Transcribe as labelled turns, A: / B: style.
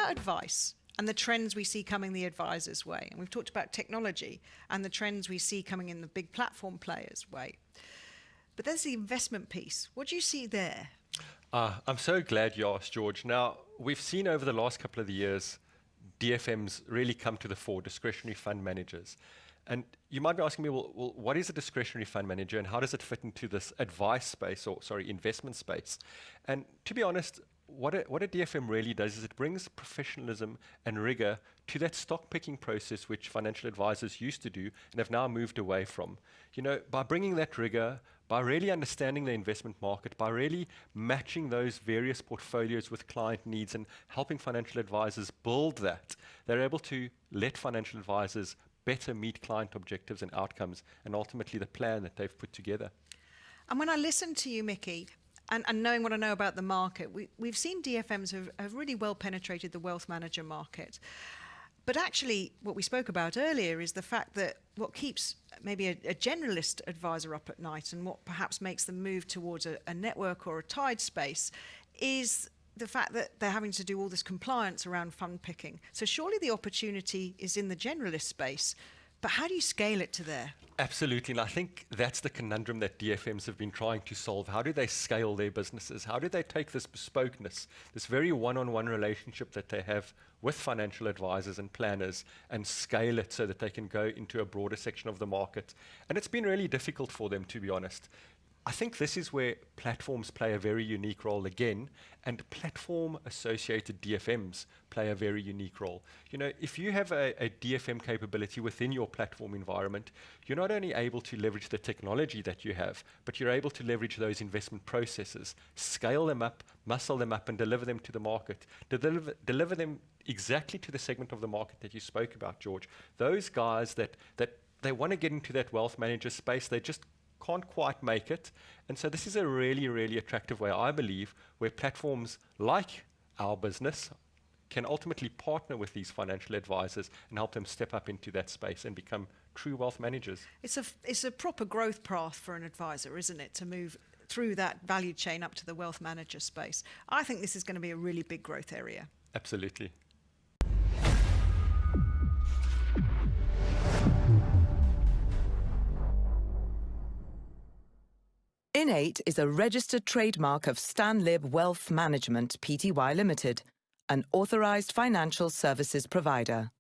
A: about advice and the trends we see coming the advisor's way. And we've talked about technology and the trends we see coming in the big platform players' way. But there's the investment piece. What do you see there?
B: I'm so glad you asked, George. Now, we've seen over the last couple of years, DFMs really come to the fore, discretionary fund managers. And you might be asking me, well, what is a discretionary fund manager and how does it fit into this advice space, or sorry, investment space? And to be honest, what a DFM really does is it brings professionalism and rigor to that stock picking process which financial advisors used to do and have now moved away from. You know, by bringing that rigor, by really understanding the investment market, by really matching those various portfolios with client needs and helping financial advisors build that, they're able to let financial advisors better meet client objectives and outcomes and ultimately the plan that they've put together.
A: And when I listen to you, Mickey, and knowing what I know about the market, we've seen DFMs have really well penetrated the wealth manager market. But actually, what we spoke about earlier is the fact that what keeps maybe a generalist advisor up at night and what perhaps makes them move towards a network or a tied space is the fact that they're having to do all this compliance around fund picking. So surely the opportunity is in the generalist space, but how do you scale it to there?
B: Absolutely, and I think that's the conundrum that DFMs have been trying to solve. How do they scale their businesses? How do they take this bespokeness, this very one-on-one relationship that they have with financial advisors and planners, and scale it so that they can go into a broader section of the market? And it's been really difficult for them, to be honest. I think this is where platforms play a very unique role again, and platform-associated DFMs play a very unique role. You know, if you have a DFM capability within your platform environment, you're not only able to leverage the technology that you have, but you're able to leverage those investment processes, scale them up, muscle them up, and deliver them to the market. Deliver them exactly to the segment of the market that you spoke about, George. Those guys that they want to get into that wealth manager space, they just can't quite make it. And so this is a really, really attractive way, I believe, where platforms like our business can ultimately partner with these financial advisors and help them step up into that space and become true wealth managers.
A: It's a proper growth path for an advisor, isn't it, to move through that value chain up to the wealth manager space. I think this is going to be a really big growth area.
B: Absolutely.
C: Innate is a registered trademark of Stanlib Wealth Management Pty Limited, an authorised financial services provider.